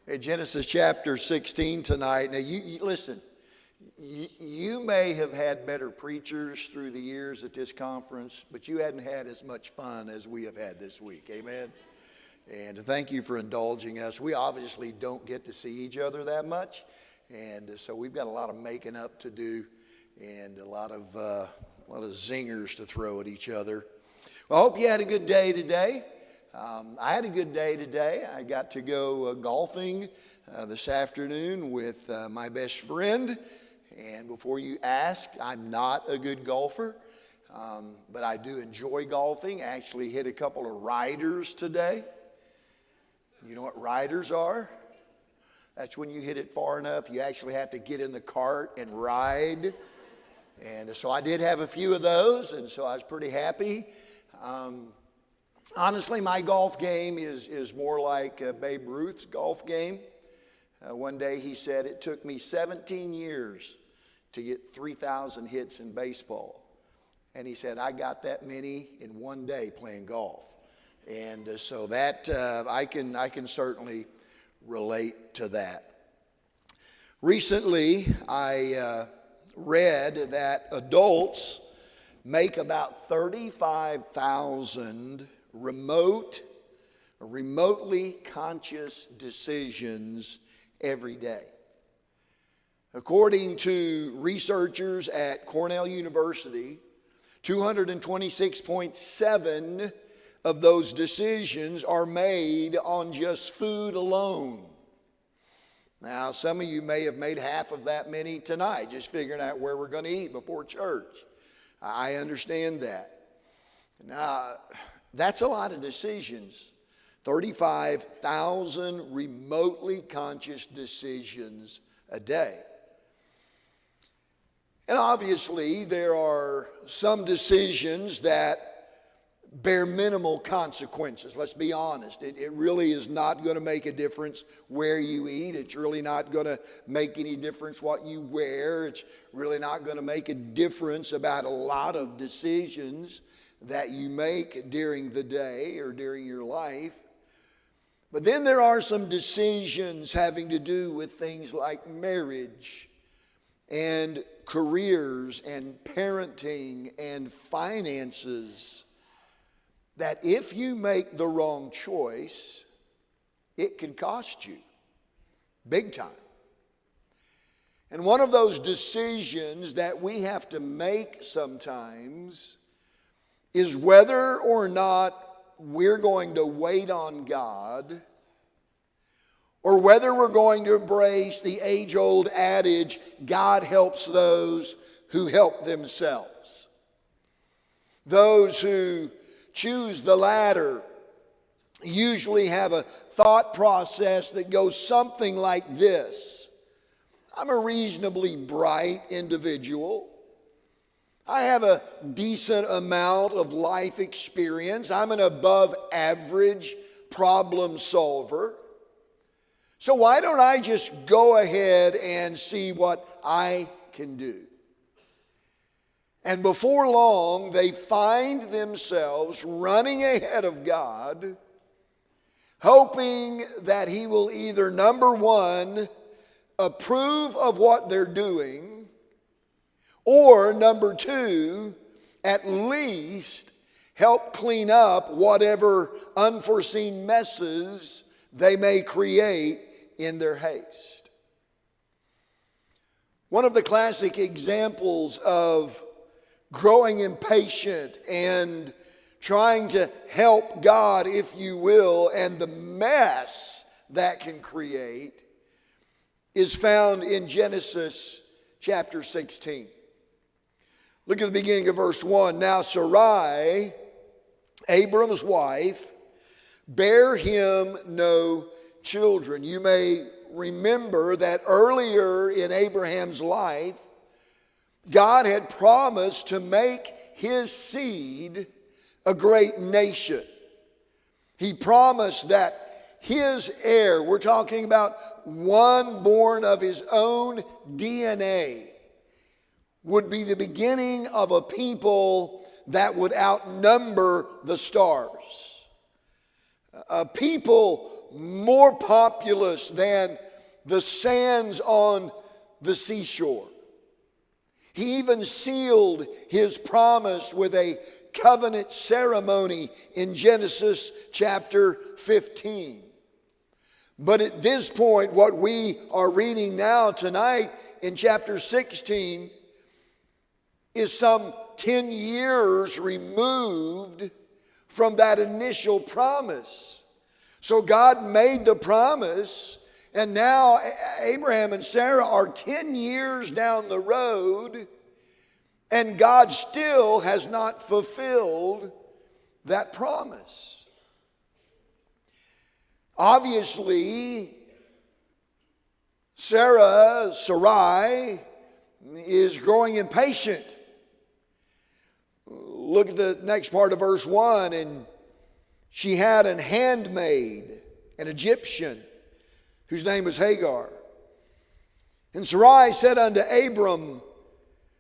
Hey, Genesis chapter 16 tonight. Now, you listen, you may have had better preachers through the years at this conference, but you hadn't had as much fun as we have had this week. Amen? And thank you for indulging us. We obviously don't get to see each other that much, and so we've got a lot of making up to do and a lot of zingers to throw at each other. Well, I hope you had a good day today. I had a good day today. I got to go golfing this afternoon with my best friend. And before you ask, I'm not a good golfer, but I do enjoy golfing. I actually hit a couple of riders today. You know what riders are? That's when you hit it far enough, you actually have to get in the cart and ride. And so I did have a few of those, and so I was pretty happy. Honestly, my golf game is more like Babe Ruth's golf game. One day he said, it took me 17 years to get 3,000 hits in baseball. And he said, I got that many in one day playing golf. And so that, I can certainly relate to that. Recently, I read that adults make about 35,000 remotely conscious decisions every day. According to researchers at Cornell University, 226.7 of those decisions are made on just food alone. Now, some of you may have made half of that many tonight, just figuring out where we're going to eat before church. I understand that. Now, that's a lot of decisions. 35,000 remotely conscious decisions a day. And obviously, there are some decisions that bear minimal consequences. Let's be honest. It really is not going to make a difference where you eat. It's really not going to make any difference what you wear. It's really not going to make a difference about a lot of decisions that you make during the day or during your life. But then there are some decisions having to do with things like marriage and careers and parenting and finances that if you make the wrong choice, it can cost you big time. And one of those decisions that we have to make sometimes is whether or not we're going to wait on God or whether we're going to embrace the age-old adage, God helps those who help themselves. Those who choose the latter usually have a thought process that goes something like this. I'm a reasonably bright individual. I have a decent amount of life experience. I'm an above average problem solver. So why don't I just go ahead and see what I can do? And before long, they find themselves running ahead of God, hoping that He will either, number one, approve of what they're doing, or number two, at least help clean up whatever unforeseen messes they may create in their haste. One of the classic examples of growing impatient and trying to help God, if you will, and the mess that can create is found in Genesis chapter 16. Look at the beginning of verse 1. Now Sarai, Abram's wife, bare him no children. You may remember that earlier in Abraham's life, God had promised to make his seed a great nation. He promised that his heir, we're talking about one born of his own DNA, would be the beginning of a people that would outnumber the stars. a people more populous than the sands on the seashore. He even sealed his promise with a covenant ceremony in Genesis chapter 15. But at this point, what we are reading now tonight in chapter 16 is some 10 years removed from that initial promise. So God made the promise, and now Abraham and Sarah are 10 years down the road, and God still has not fulfilled that promise. Obviously, Sarai, is growing impatient. Look at the next part of verse 1. And she had an handmaid, an Egyptian, whose name was Hagar. And Sarai said unto Abram,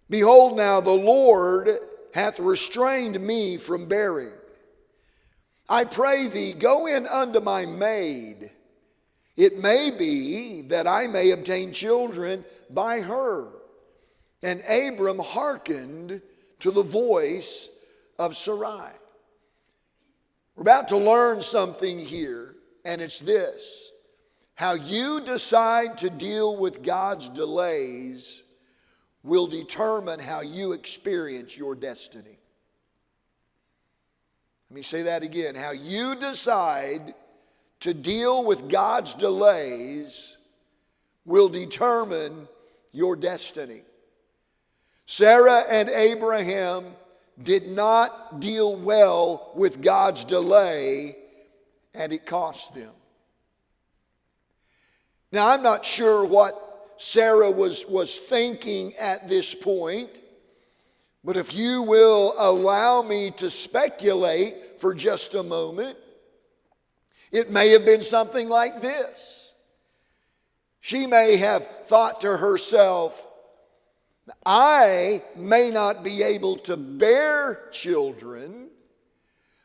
Behold now, the Lord hath restrained me from bearing. I pray thee, go in unto my maid. It may be that I may obtain children by her. And Abram hearkened to the voice of Sarai. We're about to learn something here, and it's this. How you decide to deal with God's delays will determine how you experience your destiny. Let me say that again. How you decide to deal with God's delays will determine your destiny. Sarah and Abraham did not deal well with God's delay, and it cost them. Now, I'm not sure what Sarah was thinking at this point, but if you will allow me to speculate for just a moment, it may have been something like this. She may have thought to herself, I may not be able to bear children,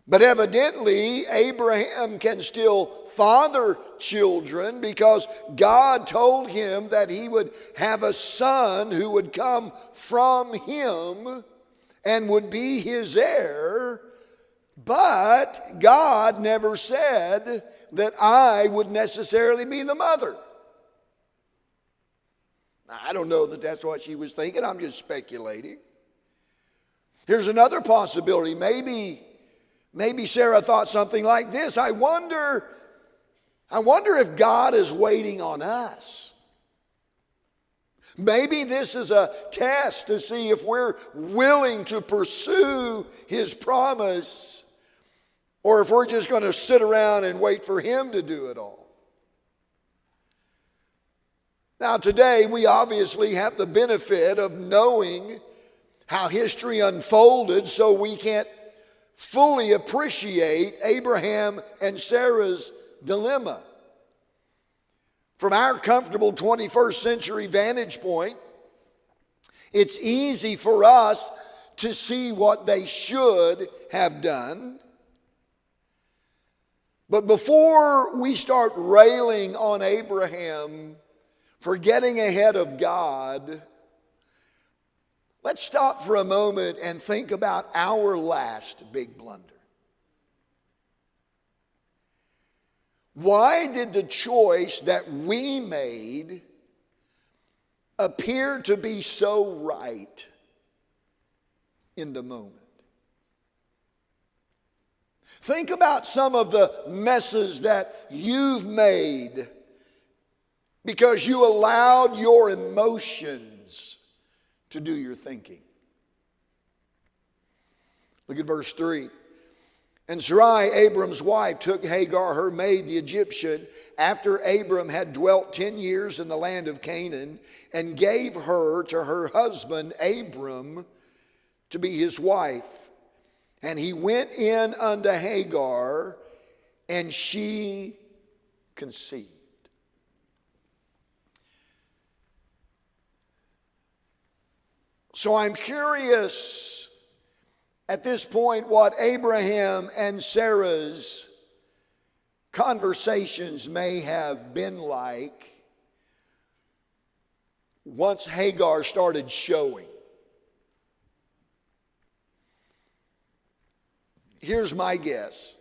but evidently Abraham can still father children because God told him that he would have a son who would come from him and would be his heir. But God never said that I would necessarily be the mother. I don't know that that's what she was thinking. I'm just speculating. Here's another possibility. Maybe Sarah thought something like this. I wonder if God is waiting on us. Maybe this is a test to see if we're willing to pursue his promise, or if we're just going to sit around and wait for him to do it all. Now today we obviously have the benefit of knowing how history unfolded, so we can't fully appreciate Abraham and Sarah's dilemma. From our comfortable 21st century vantage point, it's easy for us to see what they should have done. But before we start railing on Abraham for getting ahead of God, let's stop for a moment and think about our last big blunder. Why did the choice that we made appear to be so right in the moment? Think about some of the messes that you've made because you allowed your emotions to do your thinking. Look at verse 3. And Sarai, Abram's wife, took Hagar, her maid, the Egyptian, after Abram had dwelt 10 years in the land of Canaan, and gave her to her husband Abram to be his wife. And he went in unto Hagar, and she conceived. So I'm curious at this point what Abraham and Sarah's conversations may have been like once Hagar started showing. Here's my guess.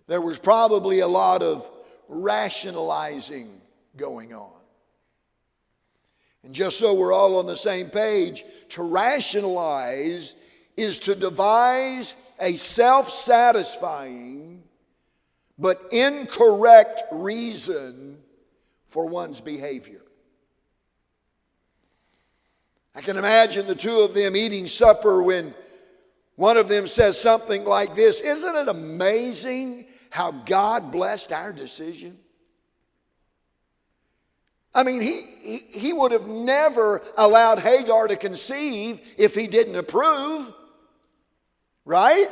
There was probably a lot of rationalizing going on. And just so we're all on the same page, to rationalize is to devise a self-satisfying but incorrect reason for one's behavior. I can imagine the two of them eating supper when one of them says something like this: "Isn't it amazing how God blessed our decision?" I mean, he would have never allowed Hagar to conceive if he didn't approve, right?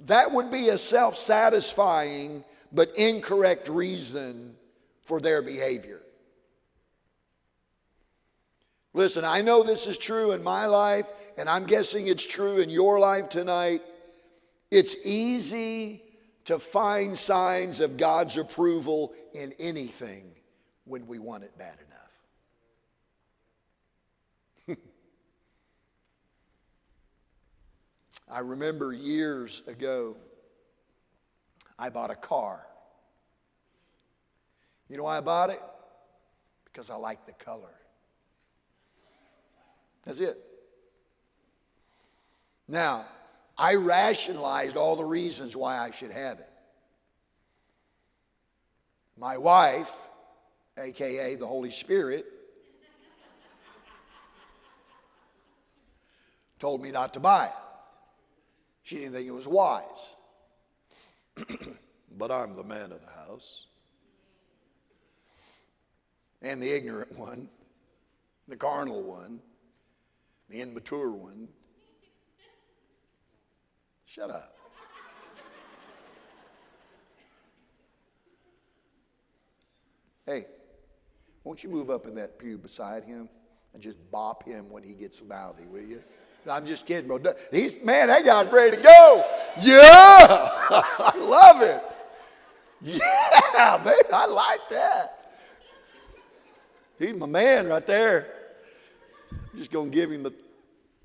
That would be a self-satisfying but incorrect reason for their behavior. Listen, I know this is true in my life, and I'm guessing it's true in your life tonight. It's easy to find signs of God's approval in anything when we want it bad enough. I remember years ago, I bought a car. You know why I bought it? Because I liked the color. That's it. Now, I rationalized all the reasons why I should have it. My wife, aka the Holy Spirit, told me not to buy it. She didn't think it was wise. But I'm the man of the house. And the ignorant one, the carnal one, the immature one. Shut up. Hey, won't you move up in that pew beside him and just bop him when he gets mouthy, will you? No, I'm just kidding, bro. Man, that guy's ready to go. Yeah, I love it. Yeah, man, I like that. He's my man right there. I'm just going to give him a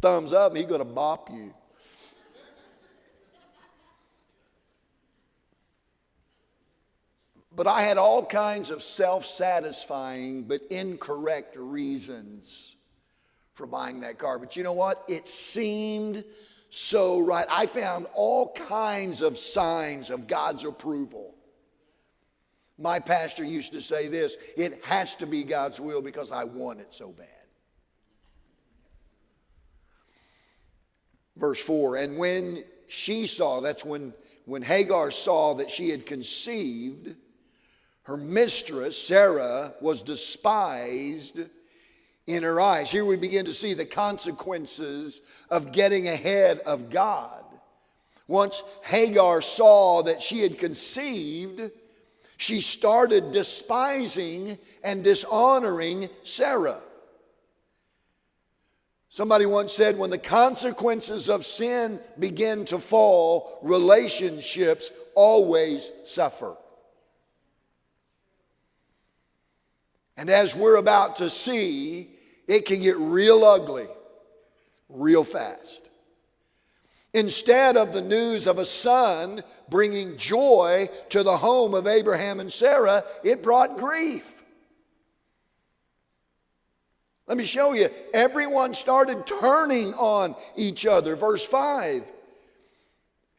thumbs up and he's going to bop you. But I had all kinds of self-satisfying but incorrect reasons for buying that car. But you know what? It seemed so right. I found all kinds of signs of God's approval. My pastor used to say this: it has to be God's will because I want it so bad. Verse 4, and when she saw, that's when Hagar saw that she had conceived, her mistress, Sarah, was despised in her eyes. Here we begin to see the consequences of getting ahead of God. Once Hagar saw that she had conceived, she started despising and dishonoring Sarah. Somebody once said, when the consequences of sin begin to fall, relationships always suffer. And as we're about to see, it can get real ugly real fast. Instead of the news of a son bringing joy to the home of Abraham and Sarah, it brought grief. Let me show you. Everyone started turning on each other. Verse 5.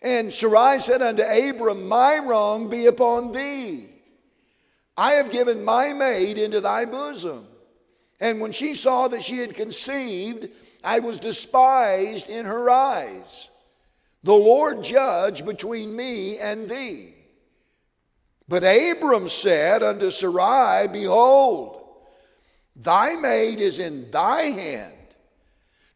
And Sarai said unto Abram, my wrong be upon thee. I have given my maid into thy bosom. And when she saw that she had conceived, I was despised in her eyes. The Lord judge between me and thee. But Abram said unto Sarai, behold, thy maid is in thy hand.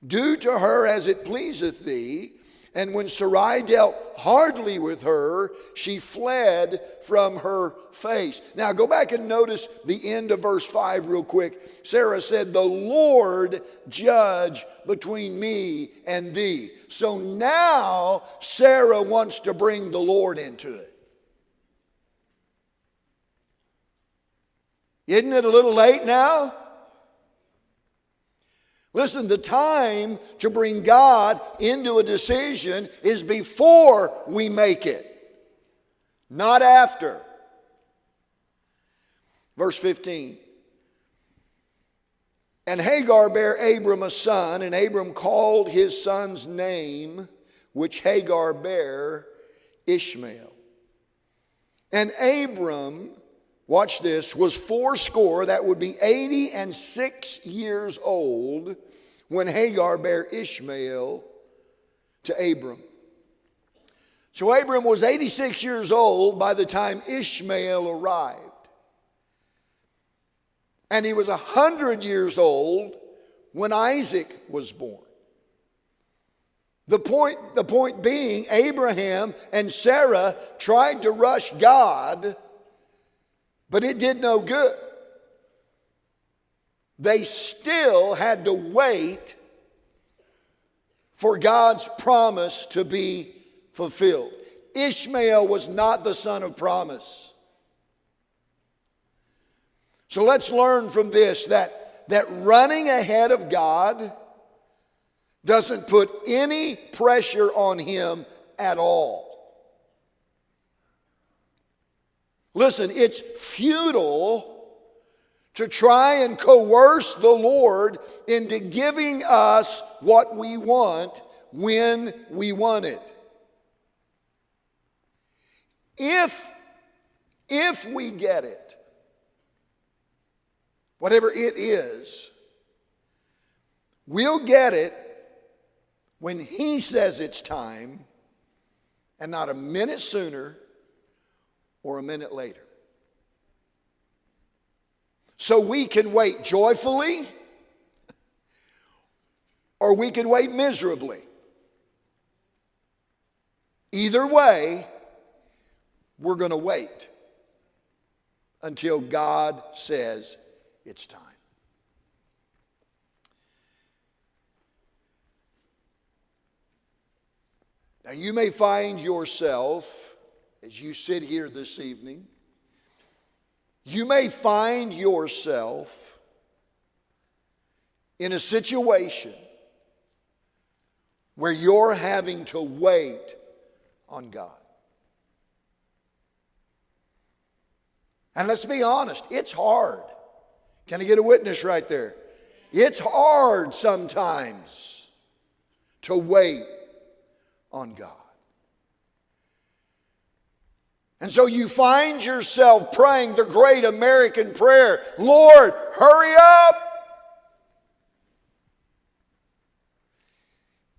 Do to her as it pleaseth thee. And when Sarai dealt hardly with her, she fled from her face. Now go back and notice the end of verse 5 real quick. Sarah said, "The Lord judge between me and thee." So now Sarah wants to bring the Lord into it. Isn't it a little late now? Listen, the time to bring God into a decision is before we make it, not after. Verse 15. And Hagar bare Abram a son, and Abram called his son's name, which Hagar bare, Ishmael. And Abram, watch this, was fourscore, that would be 86 years old, when Hagar bare Ishmael to Abram. So Abram was 86 years old by the time Ishmael arrived. And he was 100 years old when Isaac was born. The point being, Abraham and Sarah tried to rush God, but it did no good. They still had to wait for God's promise to be fulfilled. Ishmael was not the son of promise. So let's learn from this that running ahead of God doesn't put any pressure on him at all. Listen, it's futile to try and coerce the Lord into giving us what we want when we want it. If we get it, whatever it is, we'll get it when He says it's time, and not a minute sooner or a minute later. So we can wait joyfully, or we can wait miserably. Either way, we're going to wait until God says it's time. Now you may find yourself, as you sit here this evening, you may find yourself in a situation where you're having to wait on God. And let's be honest, it's hard. Can I get a witness right there? It's hard sometimes to wait on God. And so you find yourself praying the great American prayer, Lord, hurry up.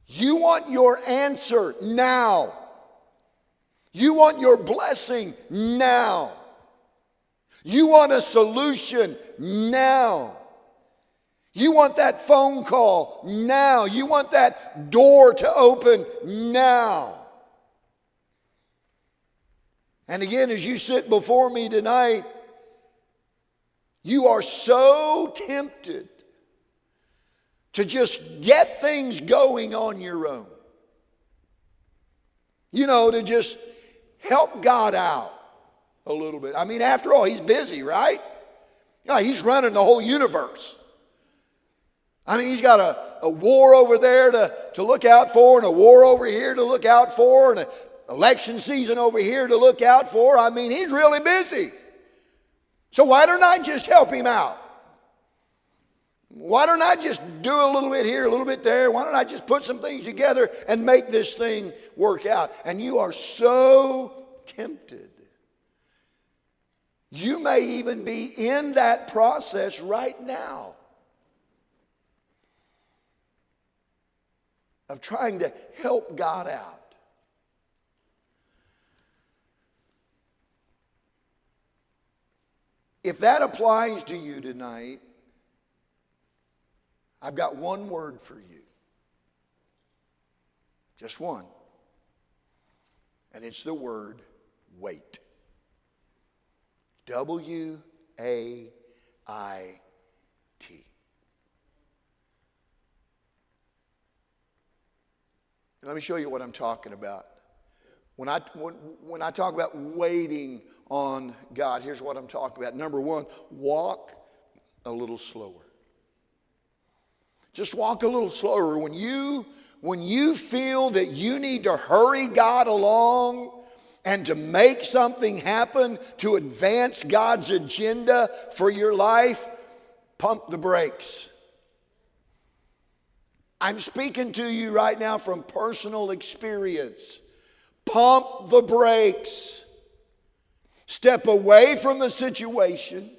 You want your answer now. You want your blessing now. You want a solution now. You want that phone call now. You want that door to open now. And again, as you sit before me tonight, you are so tempted to just get things going on your own. You know, to just help God out a little bit. I mean, after all, He's busy, right? You know, He's running the whole universe. I mean, He's got a war over there to look out for, and a war over here to look out for, and an election season over here to look out for. I mean, He's really busy. So why don't I just help Him out? Why don't I just do a little bit here, a little bit there? Why don't I just put some things together and make this thing work out? And you are so tempted. You may even be in that process right now of trying to help God out. If that applies to you tonight, I've got one word for you. Just one. And it's the word wait. W-A-I-T. Let me show you what I'm talking about. When I talk about waiting on God, here's what I'm talking about. Number one, walk a little slower. Just walk a little slower. When you feel that you need to hurry God along and to make something happen to advance God's agenda for your life, pump the brakes. I'm speaking to you right now from personal experience. Pump the brakes. Step away from the situation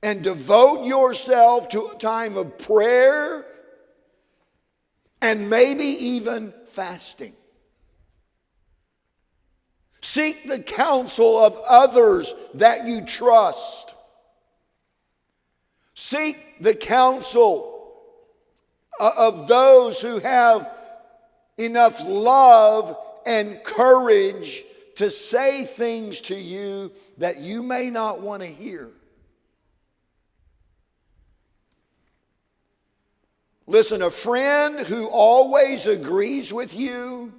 and devote yourself to a time of prayer and maybe even fasting. Seek the counsel of others that you trust. Seek the counsel of those who have enough love and courage to say things to you that you may not want to hear. Listen, a friend who always agrees with you,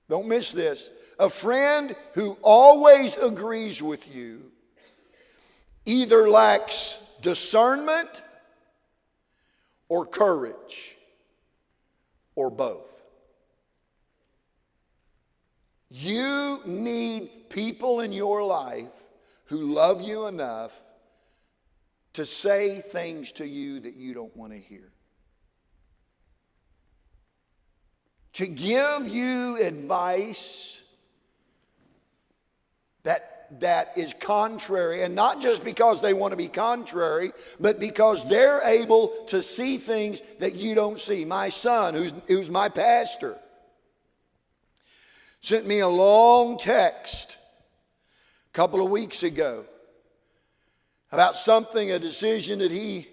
don't miss this, a friend who always agrees with you either lacks discernment or courage, or both. You need people in your life who love you enough to say things to you that you don't want to hear. To give you advice that is contrary, and not just because they want to be contrary, but because they're able to see things that you don't see. My son, who's my pastor, sent me a long text a couple of weeks ago about a decision that he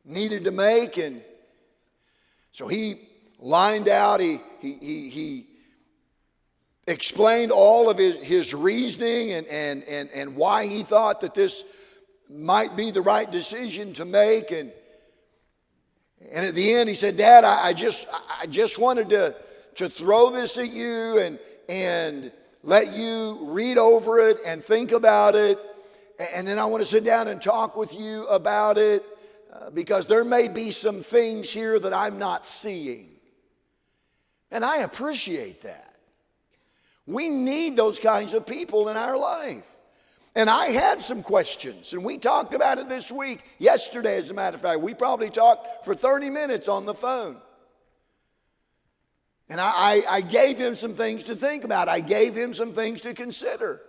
needed to make, and so he lined out, he explained all of his reasoning and why he thought that this might be the right decision to make. And at the end he said, Dad, I just wanted to throw this at you and let you read over it and think about it. And then I want to sit down and talk with you about it because there may be some things here that I'm not seeing. And I appreciate that. We need those kinds of people in our life. And I had some questions, and we talked about it this week. Yesterday, as a matter of fact, we probably talked for 30 minutes on the phone. And I gave him some things to think about. I gave him some things to consider.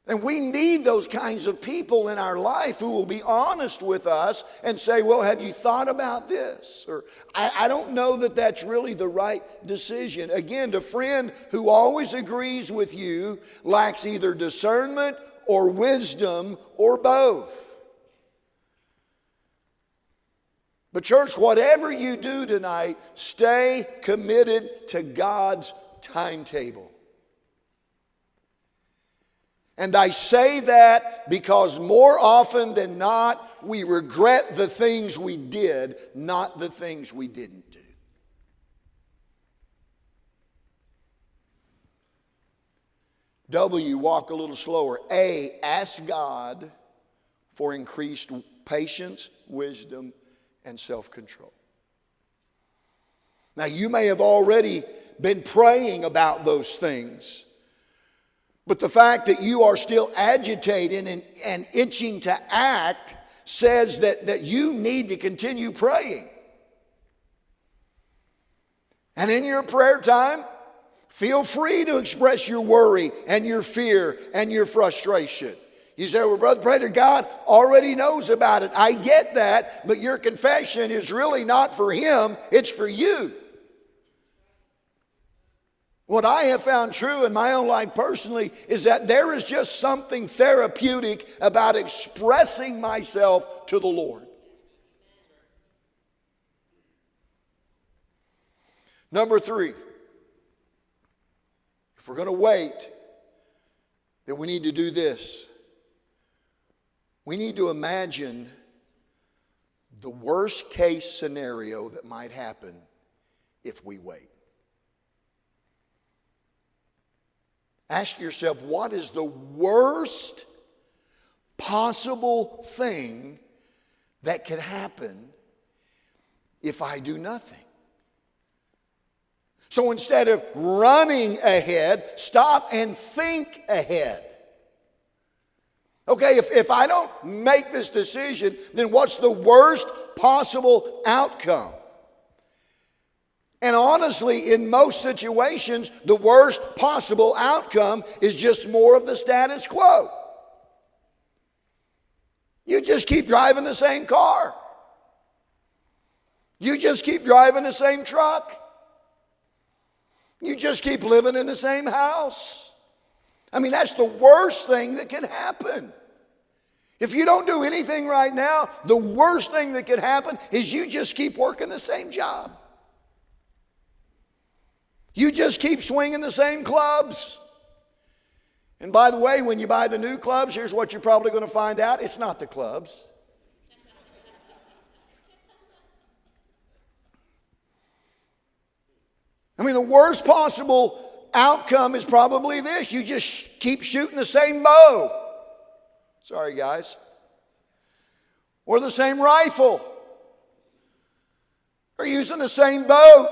And we need those kinds of people in our life who will be honest with us and say, well, have you thought about this? Or I don't know that that's really the right decision. Again, a friend who always agrees with you lacks either discernment or wisdom or both. But church, whatever you do tonight, stay committed to God's timetable. And I say that because more often than not, we regret the things we did, not the things we didn't do. W, walk a little slower. A, ask God for increased patience, wisdom, and self-control. Now, you may have already been praying about those things. But the fact that you are still agitated and itching to act says that you need to continue praying. And in your prayer time, feel free to express your worry and your fear and your frustration. You say, well, Brother Prater, God already knows about it. I get that, but your confession is really not for Him, it's for you. What I have found true in my own life personally is that there is just something therapeutic about expressing myself to the Lord. Number three, if we're going to wait, then we need to do this. We need to imagine the worst case scenario that might happen if we wait. Ask yourself, what is the worst possible thing that could happen if I do nothing? So instead of running ahead, stop and think ahead. Okay, if I don't make this decision, then what's the worst possible outcome? And honestly, in most situations, the worst possible outcome is just more of the status quo. You just keep driving the same car. You just keep driving the same truck. You just keep living in the same house. I mean, that's the worst thing that can happen. If you don't do anything right now, the worst thing that could happen is you just keep working the same job. You just keep swinging the same clubs. And by the way, when you buy the new clubs, here's what you're probably going to find out. It's not the clubs. I mean, the worst possible outcome is probably this. You just keep shooting the same bow. Sorry, guys. Or the same rifle. Or using the same boat.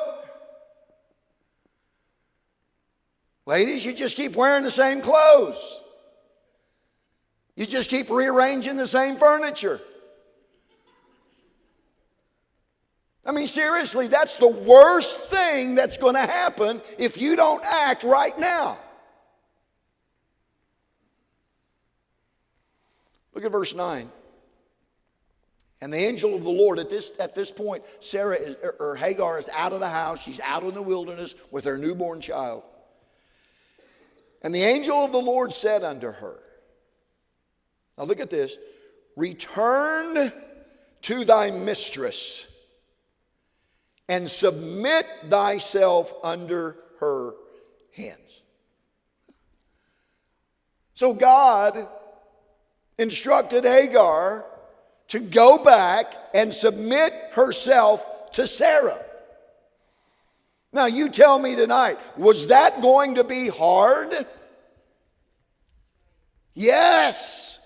Ladies, you just keep wearing the same clothes. You just keep rearranging the same furniture. I mean, seriously, that's the worst thing that's going to happen if you don't act right now. Look at verse 9. And the angel of the Lord, at this point, Hagar is out of the house. She's out in the wilderness with her newborn child. And the angel of the Lord said unto her, now look at this, return to thy mistress and submit thyself under her hands. So God instructed Hagar to go back and submit herself to Sarah. Now you tell me tonight, was that going to be hard? Yes.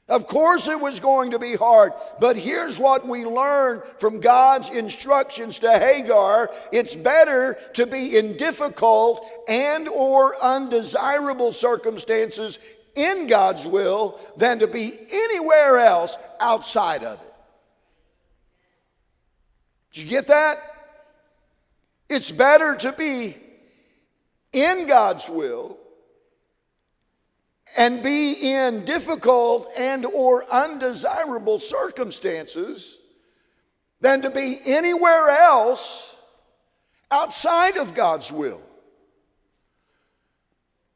Of course it was going to be hard, but here's what we learn from God's instructions to Hagar. It's better to be in difficult and or undesirable circumstances in God's will than to be anywhere else outside of it. Did you get that? It's better to be in God's will and be in difficult and or undesirable circumstances than to be anywhere else outside of God's will.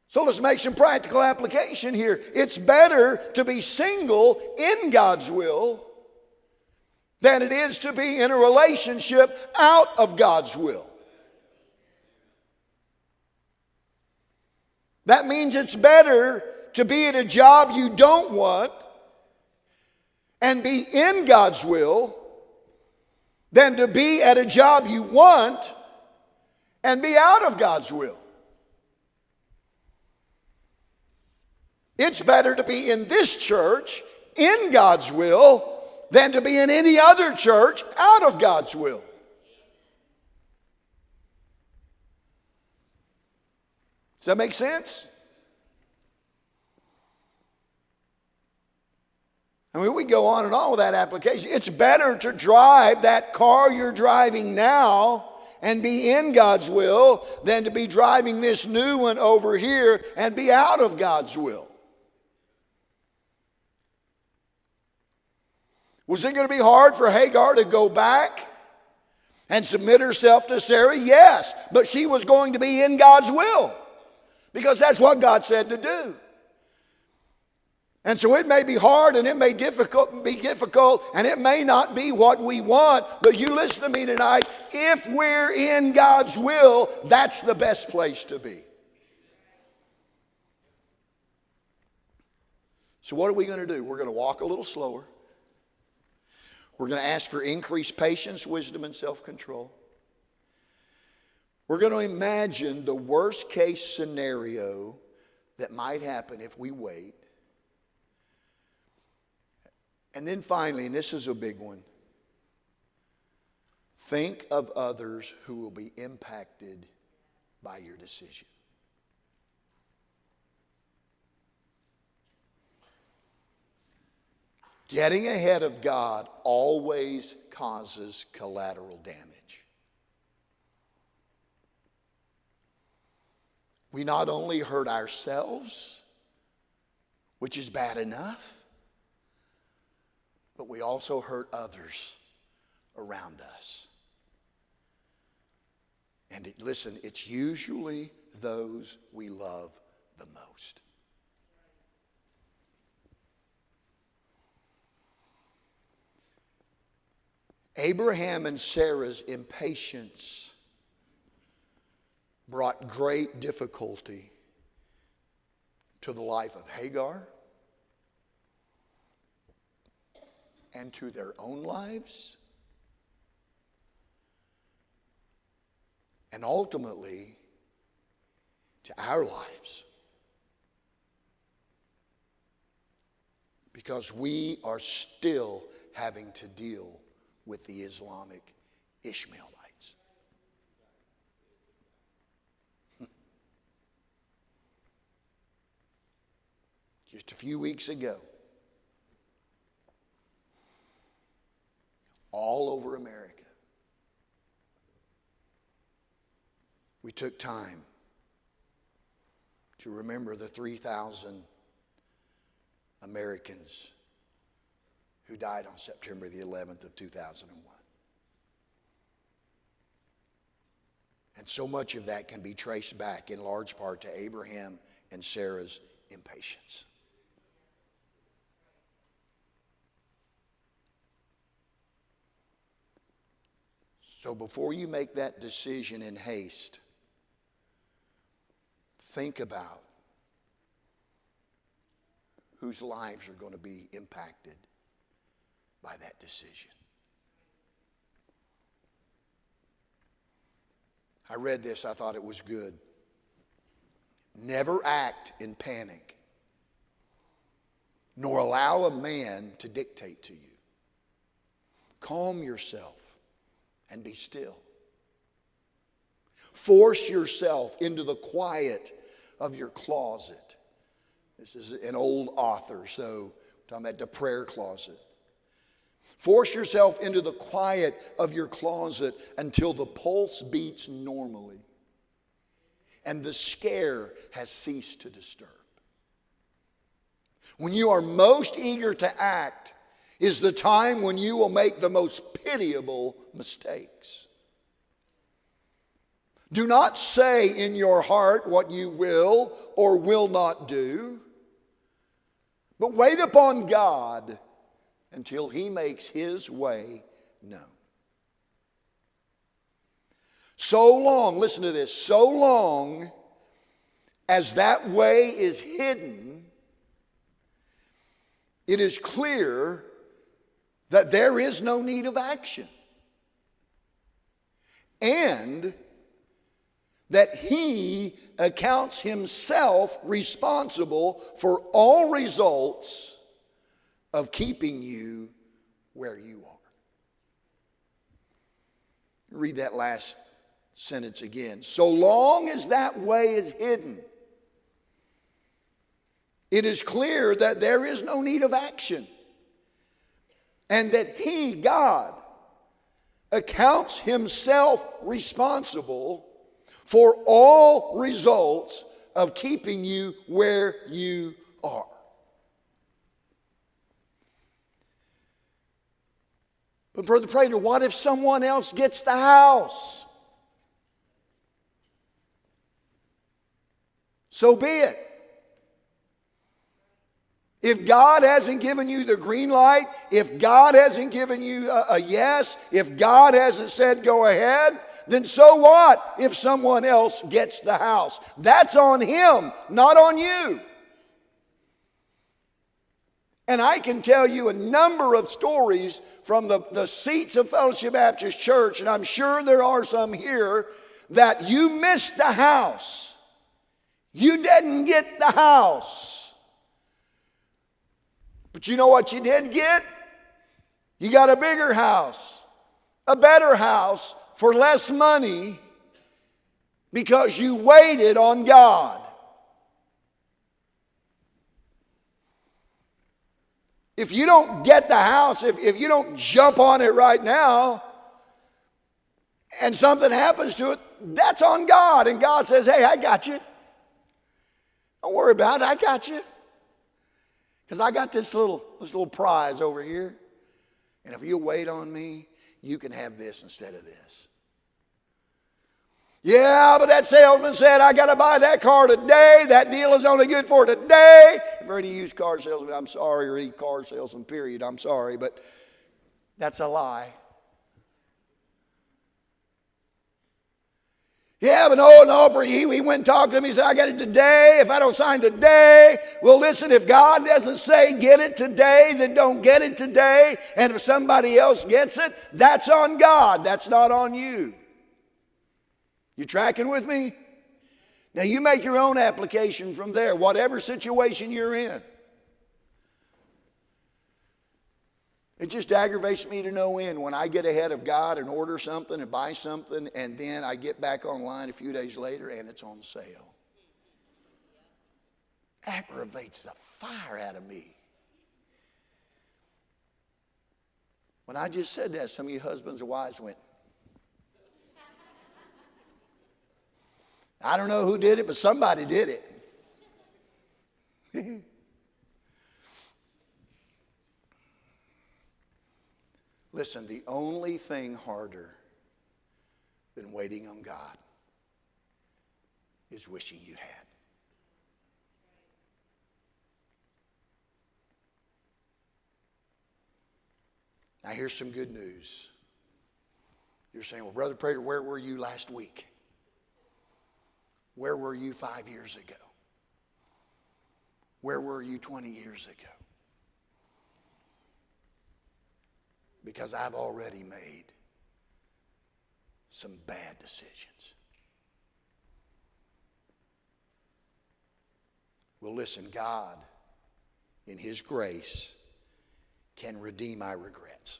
So let's make some practical application here. It's better to be single in God's will than it is to be in a relationship out of God's will. That means it's better to be at a job you don't want and be in God's will than to be at a job you want and be out of God's will. It's better to be in this church in God's will than to be in any other church out of God's will. Does that make sense? I mean, we go on and on with that application. It's better to drive that car you're driving now and be in God's will than to be driving this new one over here and be out of God's will. Was it going to be hard for Hagar to go back and submit herself to Sarah? Yes, but she was going to be in God's will because that's what God said to do. And so it may be hard and it may be difficult and it may not be what we want, but you listen to me tonight, if we're in God's will, that's the best place to be. So what are we going to do? We're going to walk a little slower. We're going to ask for increased patience, wisdom, and self-control. We're going to imagine the worst case scenario that might happen if we wait. And then finally, and this is a big one, think of others who will be impacted by your decision. Getting ahead of God always causes collateral damage. We not only hurt ourselves, which is bad enough, but we also hurt others around us. And listen, it's usually those we love the most. Abraham and Sarah's impatience brought great difficulty to the life of Hagar and to their own lives, and ultimately to our lives. Because we are still having to deal with the Islamic Ishmaelites. Just a few weeks ago, all over America, we took time to remember the 3,000 Americans who died on September the 11th of 2001. And so much of that can be traced back in large part to Abraham and Sarah's impatience. So before you make that decision in haste, think about whose lives are going to be impacted by that decision. I read this, I thought it was good. Never act in panic, nor allow a man to dictate to you. Calm yourself and be still. Force yourself into the quiet of your closet. This is an old author, so I'm talking about the prayer closet. Force yourself into the quiet of your closet until the pulse beats normally and the scare has ceased to disturb. When you are most eager to act is the time when you will make the most pitiable mistakes. Do not say in your heart what you will or will not do, but wait upon God until He makes His way known. So long, listen to this, so long as that way is hidden, it is clear that there is no need of action. And that He accounts Himself responsible for all results of keeping you where you are. Read that last sentence again. So long as that way is hidden, it is clear that there is no need of action. And that He, God, accounts Himself responsible for all results of keeping you where you are. But Brother Prater, what if someone else gets the house? So be it. If God hasn't given you the green light, if God hasn't given you a yes, if God hasn't said go ahead, then so what if someone else gets the house? That's on him, not on you. And I can tell you a number of stories from the seats of Fellowship Baptist Church, and I'm sure there are some here, that you missed the house. You didn't get the house. But you know what you did get? You got a bigger house, a better house for less money because you waited on God. If you don't get the house, if you don't jump on it right now and something happens to it, that's on God. And God says, hey, I got you. Don't worry about it, I got you. Because I got this little prize over here. And if you'll wait on me, you can have this instead of this. Yeah, but that salesman said, I got to buy that car today. That deal is only good for today. For any used car salesman, I'm sorry, or any car salesman, period, I'm sorry, but that's a lie. Yeah, but no, he went and talked to him. He said, I got it today. If I don't sign today, well, listen, if God doesn't say get it today, then don't get it today. And if somebody else gets it, that's on God. That's not on you. You tracking with me? Now, you make your own application from there, whatever situation you're in. It just aggravates me to no end when I get ahead of God and order something and buy something, and then I get back online a few days later and it's on sale. Aggravates the fire out of me. When I just said that, some of you husbands and wives went, I don't know who did it, but somebody did it. Listen, the only thing harder than waiting on God is wishing you had. Now here's some good news. You're saying, well, Brother Prater, where were you last week? Where were you 5 years ago? Where were you 20 years ago? Because I've already made some bad decisions. Well, listen, God, in His grace, can redeem our regrets.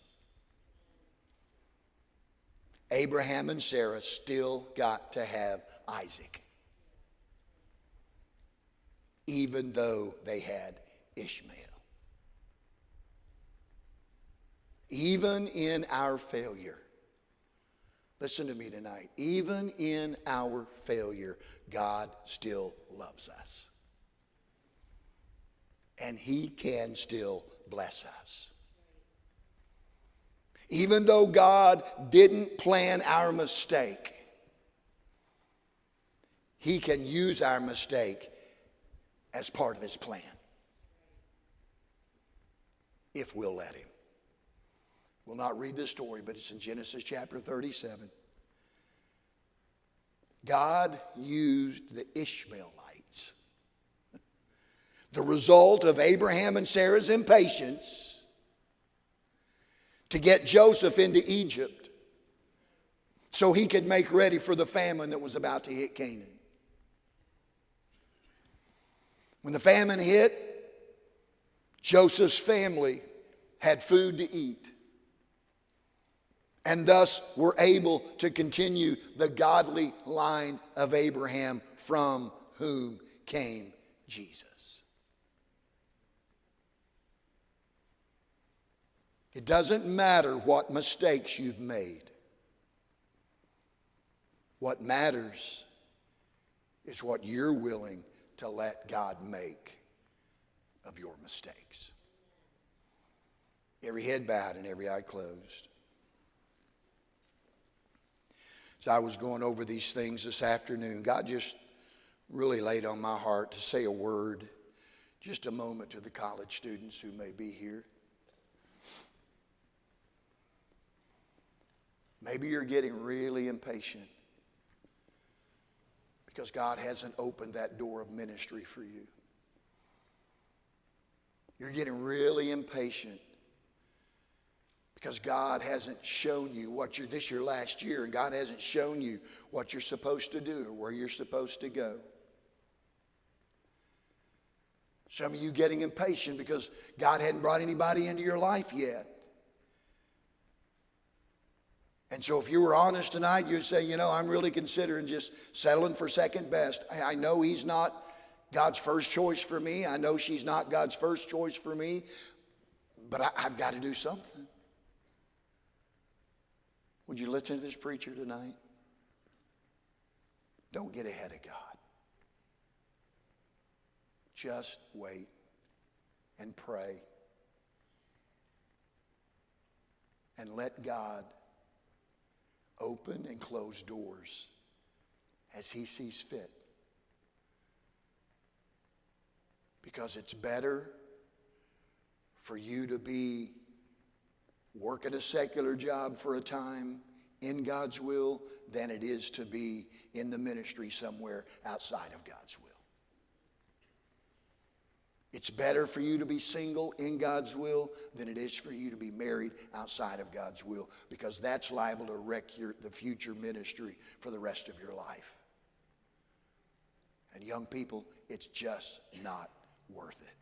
Abraham and Sarah still got to have Isaac, even though they had Ishmael. Even in our failure, listen to me tonight, even in our failure, God still loves us. And He can still bless us. Even though God didn't plan our mistake, He can use our mistake as part of His plan, if we'll let Him. We'll not read this story, but it's in Genesis chapter 37. God used the Ishmaelites, the result of Abraham and Sarah's impatience, to get Joseph into Egypt so he could make ready for the famine that was about to hit Canaan. When the famine hit, Joseph's family had food to eat, and thus were able to continue the godly line of Abraham, from whom came Jesus. It doesn't matter what mistakes you've made. What matters is what you're willing to let God make of your mistakes. Every head bowed and every eye closed. As I was going over these things this afternoon, God just really laid on my heart to say a word just a moment to the college students who may be here. Maybe you're getting really impatient because God hasn't opened that door of ministry for you. You're getting really impatient because God hasn't shown you this is your last year, and God hasn't shown you what you're supposed to do or where you're supposed to go. Some of you getting impatient because God hadn't brought anybody into your life yet. And so if you were honest tonight, you'd say, I'm really considering just settling for second best. I know he's not God's first choice for me. I know she's not God's first choice for me. But I've got to do something. Would you listen to this preacher tonight? Don't get ahead of God. Just wait and pray. And let God open and close doors as he sees fit. Because it's better for you to be working a secular job for a time in God's will than it is to be in the ministry somewhere outside of God's will. It's better for you to be single in God's will than it is for you to be married outside of God's will, because that's liable to wreck the future ministry for the rest of your life. And young people, it's just not worth it.